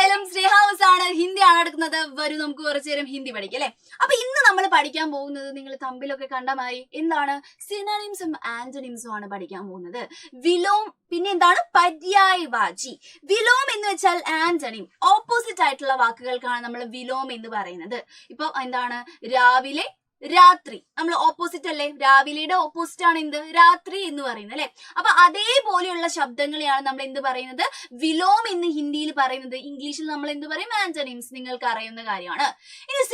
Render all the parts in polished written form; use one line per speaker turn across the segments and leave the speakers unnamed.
എന്തായാലും സ്നേഹാവസ് ആണ്, ഹിന്ദിയാണ് എടുക്കുന്നത്. വരും നമുക്ക് കുറച്ചു നേരം ഹിന്ദി പഠിക്കാം അല്ലെ. അപ്പൊ ഇന്ന് നമ്മൾ പഠിക്കാൻ പോകുന്നത് നിങ്ങൾ തമ്പിലൊക്കെ കണ്ടമായി എന്താണ്, സിനോണിംസും ആന്റണിംസും ആണ് പഠിക്കാൻ പോകുന്നത്. വിലോം, പിന്നെ എന്താണ് പര്യായവാചി. വിലോം എന്ന് വെച്ചാൽ ആന്റണിം, ഓപ്പോസിറ്റ് ആയിട്ടുള്ള വാക്കുകൾക്കാണ് നമ്മൾ വിലോം എന്ന് പറയുന്നത്. ഇപ്പൊ എന്താണ്, രാവിലെ രാത്രി, നമ്മൾ ഓപ്പോസിറ്റ് അല്ലേ, രാവിലെയുടെ ഓപ്പോസിറ്റ് ആണ് എന്ത്, രാത്രി എന്ന് പറയുന്നത് അല്ലെ. അപ്പൊ അതേപോലെയുള്ള ശബ്ദങ്ങളെയാണ് നമ്മൾ എന്ത് പറയുന്നത്, വിലോം എന്ന് ഹിന്ദിയിൽ പറയുന്നത്. ഇംഗ്ലീഷിൽ നമ്മൾ എന്ത് പറയും, ആന്റണിംസ്, നിങ്ങൾക്ക് അറിയുന്ന കാര്യമാണ്. ഇനി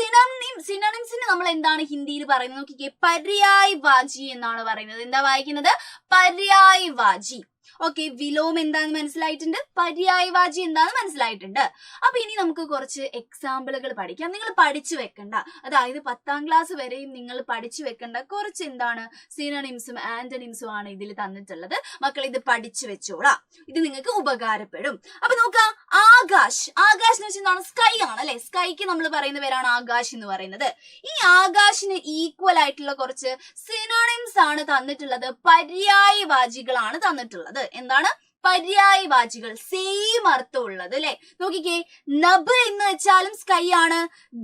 സിനോണിംസിന് നമ്മൾ എന്താണ് ഹിന്ദിയിൽ പറയുന്നത് നോക്കിക്കേ, പര്യായവാചി എന്നാണ് പറയുന്നത്. എന്താ വായിക്കുന്നത്, പര്യായവാചി. ഓക്കെ, വിലോം എന്താന്ന് മനസ്സിലായിട്ടുണ്ട്, പര്യായവാചി എന്താന്ന് മനസ്സിലായിട്ടുണ്ട്. അപ്പൊ ഇനി നമുക്ക് കുറച്ച് എക്സാമ്പിളുകൾ പഠിക്കാം. നിങ്ങൾ പഠിച്ചു വെക്കണ്ട, അതായത് 10ാം ക്ലാസ് വരെയും നിങ്ങൾ പഠിച്ചു വെക്കേണ്ട കുറച്ച് എന്താണ്, സിനോണിംസും ആന്റണിംസും ആണ് ഇതിൽ തന്നിട്ടുള്ളത്. മക്കൾ ഇത് പഠിച്ചു വെച്ചോളാം, ഇത് നിങ്ങൾക്ക് ഉപകാരപ്പെടും. അപ്പൊ നോക്കാം, ആകാശ്. ആകാശ് എന്ന് വെച്ചാൽ എന്താണ്, സ്കൈ ആണ് അല്ലെ. സ്കൈക്ക് നമ്മൾ പറയുന്ന പേരാണ് ആകാശ് എന്ന് പറയുന്നത്. ഈ ആകാശിന് ഈക്വൽ ആയിട്ടുള്ള കുറച്ച് സിനോണിംസ് ആണ് തന്നിട്ടുള്ളത്, പര്യായവാചികളാണ് തന്നിട്ടുള്ളത്. എന്താണ്, പര്യായവാചികൾ, സെയിം അർത്ഥമുള്ളത് അല്ലെ. നോക്കിക്കേ, നബ് എന്ന് വെച്ചാലും സ്കൈ ആണ്,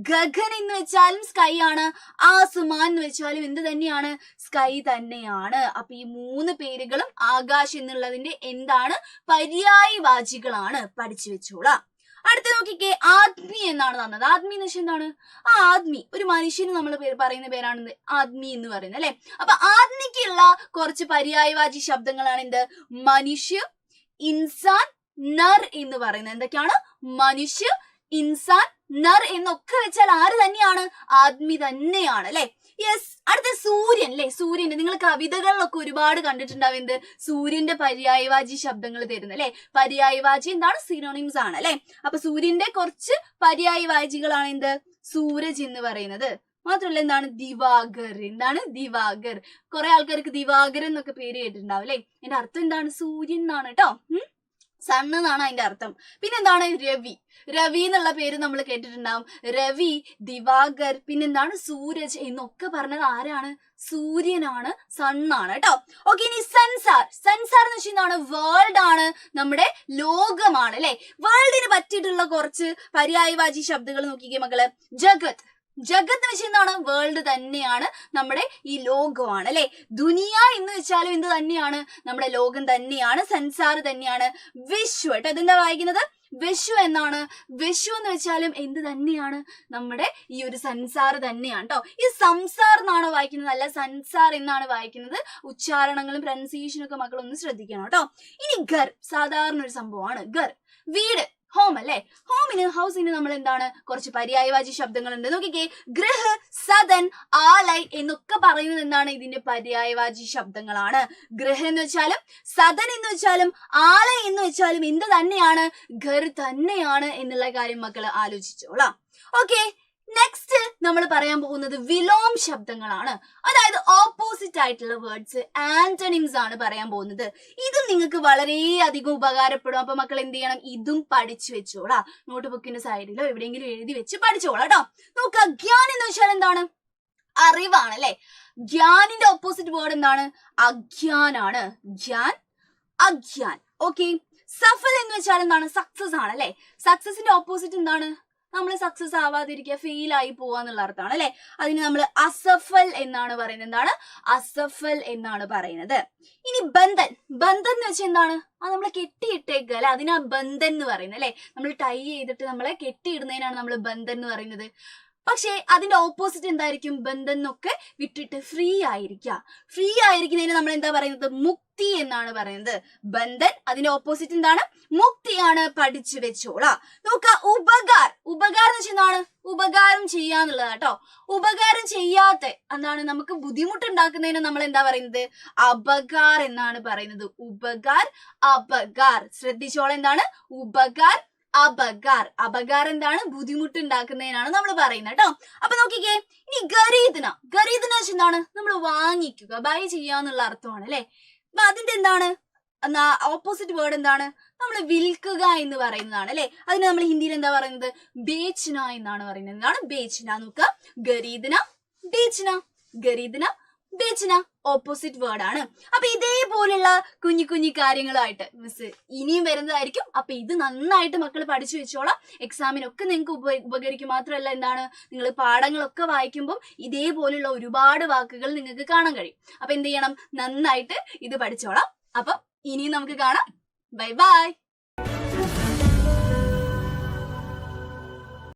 ഗഗൻ എന്ന് വെച്ചാലും സ്കൈ ആണ്, ആസുമാൻ എന്ന് വെച്ചാലും എന്ത് തന്നെയാണ്, സ്കൈ തന്നെയാണ്. അപ്പൊ ഈ 3 പേരുകളും ആകാശ് എന്നുള്ളതിന്റെ എന്താണ്, പര്യായവാചികളാണ്. പഠിച്ചു വെച്ചോളാം. അടുത്ത നോക്കിക്കേ, ആദ്മി എന്നാണ് തന്നത്. ആദ്മി എന്ന് വെച്ചാൽ എന്താണ്, ആദ്മി ഒരു മനുഷ്യന് നമ്മൾ പറയുന്ന പേരാണ് ആദ്മി എന്ന് പറയുന്നത് അല്ലെ. അപ്പൊ ആദ്മിക്കുള്ള കുറച്ച് പര്യായവാചി ശബ്ദങ്ങളാണ് എന്ത്, മനുഷ്യ, ഇൻസാൻ, നർ എന്ന് പറയുന്നത്. എന്തൊക്കെയാണ്, മനുഷ്യ, ഇൻസാൻ, നർ എന്നൊക്കെ വെച്ചാൽ ആര് തന്നെയാണ്, ആദ്മി തന്നെയാണ് അല്ലെ. യെസ്. അടുത്ത സൂര്യൻ അല്ലെ. സൂര്യന്റെ നിങ്ങൾ കവിതകളിലൊക്കെ ഒരുപാട് കണ്ടിട്ടുണ്ടാവും എന്ത്, സൂര്യന്റെ പര്യായവാചി ശബ്ദങ്ങൾ തരുന്നത് അല്ലെ. പര്യായവാചി എന്താണ്, സിനോണിംസ് ആണ് അല്ലെ. അപ്പൊ സൂര്യന്റെ കുറച്ച് പര്യായവാചികളാണ് എന്ത്, സൂരജ് എന്ന് പറയുന്നത്. മാത്രമല്ല എന്താണ്, ദിവാകർ. എന്താണ്, ദിവാകർ. കുറെ ആൾക്കാർക്ക് ദിവാകരൻ എന്നൊക്കെ പേര് കേട്ടിട്ടുണ്ടാവും അല്ലെ. അതിന്റെ അർത്ഥം എന്താണ്, സൂര്യൻ എന്നാണ് കേട്ടോ, സൺ എന്നാണ് അതിന്റെ അർത്ഥം. പിന്നെന്താണ്, രവി. രവി എന്നുള്ള പേര് നമ്മൾ കേട്ടിട്ടുണ്ടാവും. രവി, ദിവാകർ, പിന്നെന്താണ്, സൂരജ് എന്നൊക്കെ പറഞ്ഞത് ആരാണ്, സൂര്യനാണ്, സണ്ണാണ് കേട്ടോ. ഓക്കെ, ഇനി സൻസാർ. സൻസാർ എന്ന് വെച്ചാൽ എന്താണ്, വേൾഡ് ആണ്, നമ്മുടെ ലോകമാണ് അല്ലെ. വേൾഡിന് പറ്റിയിട്ടുള്ള കുറച്ച് പര്യായവാചി ശബ്ദങ്ങൾ നോക്കിക്കേ മക്കള്. ജഗത്. ജഗത്ത് എന്ന് വെച്ചാൽ എന്താണ്, വേൾഡ് തന്നെയാണ്, നമ്മുടെ ഈ ലോകമാണ് അല്ലെ. ദുനിയ എന്ന് വെച്ചാലും എന്ത് തന്നെയാണ്, നമ്മുടെ ലോകം തന്നെയാണ്, സൻസാർ തന്നെയാണ്. വിശ്വ കേട്ടോ, ഇതെന്താ വായിക്കുന്നത്, വിശ്വ എന്നാണ്. വിശ്വ എന്ന് വെച്ചാലും എന്ത് തന്നെയാണ്, നമ്മുടെ ഈ ഒരു സൻസാർ തന്നെയാണ് കേട്ടോ. ഈ സംസാർ എന്നാണ് വായിക്കുന്നത്, അല്ല സൻസാർ എന്നാണ് വായിക്കുന്നത്. ഉച്ചാരണങ്ങളും പ്രൊനൗൺസിയേഷനും ഒക്കെ മക്കൾ ഒന്ന് ശ്രദ്ധിക്കണം കേട്ടോ. ഇനി ഗർ, സാധാരണ ഒരു സംഭവമാണ് ഗർ, വീട്, ഹോം അല്ലെ. ഹോമിന്, ഹൗസിന് നമ്മൾ എന്താണ്, കുറച്ച് പര്യായവാചി ശബ്ദങ്ങളുണ്ട്. നോക്കിക്കേ, ഗൃഹ, സദൻ, ആലയ് എന്നൊക്കെ പറയുന്നത് എന്താണ്, ഇതിന്റെ പര്യായവാചി ശബ്ദങ്ങളാണ്. ഗൃഹ എന്ന് വെച്ചാലും സദൻ എന്ന് വെച്ചാലും ആലയ് എന്ന് വെച്ചാലും എന്ത് തന്നെയാണ്, ഘർ തന്നെയാണ് എന്നുള്ള കാര്യം മക്കള് ആലോചിച്ചോളാം. ഓക്കെ, നെക്സ്റ്റ് നമ്മൾ പറയാൻ പോകുന്നത് വിലോം ശബ്ദങ്ങളാണ്. അതായത് ഓപ്പോസിറ്റ് ആയിട്ടുള്ള വേർഡ്സ്, ആന്റണിംസ് ആണ് പറയാൻ പോകുന്നത്. ഇത് നിങ്ങൾക്ക് വളരെയധികം ഉപകാരപ്പെടും. അപ്പൊ മക്കൾ എന്ത് ചെയ്യണം, ഇതും പഠിച്ചു വെച്ചോളാം. നോട്ട് ബുക്കിന്റെ സൈഡിലോ എവിടെയെങ്കിലും എഴുതി വെച്ച് പഠിച്ചോളാം കേട്ടോ. നോക്ക, ഗ്യാൻ എന്ന് വെച്ചാൽ എന്താണ്, അറിവാണ് അല്ലെ. ഗ്യാനിന്റെ ഓപ്പോസിറ്റ് വേർഡ് എന്താണ്, അഗ്യാനാണ്. ഗ്യാൻ, അഗ്യാൻ. ഓക്കെ, സഫൽ എന്ന് വെച്ചാൽ എന്താണ്, സക്സസ് ആണ് അല്ലെ. സക്സസിന്റെ ഓപ്പോസിറ്റ് എന്താണ്, നമ്മൾ സക്സസ് ആവാതിരിക്കുക, ഫെയിൽ ആയി പോവാന്നുള്ള അർത്ഥമാണ് അല്ലെ. അതിന് നമ്മൾ അസഫൽ എന്നാണ് പറയുന്നത്. എന്താണ്, അസഫൽ എന്നാണ് പറയുന്നത്. ഇനി ബന്ധൻ. ബന്ധൻ എന്ന് വെച്ചാൽ എന്താണ്, അത് നമ്മളെ കെട്ടിയിട്ടേക്കുക അല്ലെ, അതിനാ ബന്ധൻ എന്ന് പറയുന്നത് അല്ലെ. നമ്മൾ ടൈ ചെയ്തിട്ട് നമ്മളെ കെട്ടിയിടുന്നതിനാണ് നമ്മൾ ബന്ധൻ എന്ന് പറയുന്നത്. പക്ഷെ അതിന്റെ ഓപ്പോസിറ്റ് എന്തായിരിക്കും, ബന്ധൻ എന്നൊക്കെ വിട്ടിട്ട് ഫ്രീ ആയിരിക്കുക. ഫ്രീ ആയിരിക്കുന്നതിന് നമ്മൾ എന്താ പറയുന്നത്, മുക്തി എന്നാണ് പറയുന്നത്. ബന്ധൻ, അതിന്റെ ഓപ്പോസിറ്റ് എന്താണ്, മുക്തിയാണ്. പഠിച്ചു വെച്ചോളാം. നോക്ക, ഉപകാർ. ഉപകാരം എന്ന് വെച്ചാൽ എന്താണ്, ഉപകാരം ചെയ്യാന്നുള്ളത് കേട്ടോ. ഉപകാരം ചെയ്യാത്ത എന്താണ്, നമുക്ക് ബുദ്ധിമുട്ടുണ്ടാക്കുന്നതിന് നമ്മൾ എന്താ പറയുന്നത്, അപകാർ എന്നാണ് പറയുന്നത്. ഉപകാർ, അപകാർ. ശ്രദ്ധിച്ചോളാം, എന്താണ്, ഉപകാർ, അപകാർ. അപകാർ എന്താണ്, ബുദ്ധിമുട്ടുണ്ടാക്കുന്നതിനാണ് നമ്മൾ പറയുന്നത് കേട്ടോ. അപ്പൊ നോക്കിക്കേ, ഇനി ഗരീദന. ഗരീദന വെച്ചാൽ എന്താണ്, നമ്മൾ വാങ്ങിക്കുക, ബൈ ചെയ്യാന്നുള്ള അർത്ഥമാണ് അല്ലെ. അപ്പൊ അതിന്റെ എന്താണ്, ഓപ്പോസിറ്റ് വേർഡ് എന്താണ്, നമ്മൾ വിൽക്കുക എന്ന് പറയുന്നതാണ് അല്ലെ. അതിന് നമ്മൾ ഹിന്ദിയിൽ എന്താ പറയുന്നത്, ബേച്ന എന്നാണ് പറയുന്നത്. എന്താണ്, ബേച്ന. നോക്കുക, ഗരീദന, ബേച്ന. ഗരീദന, വിച്ച് ഓപ്പോസിറ്റ് വേർഡ് ആണ്. അപ്പൊ ഇതേപോലുള്ള കുഞ്ഞു കുഞ്ഞു കാര്യങ്ങളായിട്ട് മിസ് ഇനിയും വരുന്നതായിരിക്കും. അപ്പൊ ഇത് നന്നായിട്ട് മക്കൾ പഠിച്ചു വെച്ചോളാം. എക്സാമിനൊക്കെ നിങ്ങൾക്ക് ഉപകരിക്കും. മാത്രമല്ല എന്താണ്, നിങ്ങൾ പാഠങ്ങളൊക്കെ വായിക്കുമ്പോൾ ഇതേപോലുള്ള ഒരുപാട് വാക്കുകൾ നിങ്ങൾക്ക് കാണാൻ കഴിയും. അപ്പൊ എന്ത് ചെയ്യണം, നന്നായിട്ട് ഇത് പഠിച്ചോളാം. അപ്പൊ ഇനിയും നമുക്ക് കാണാം. Bye bye.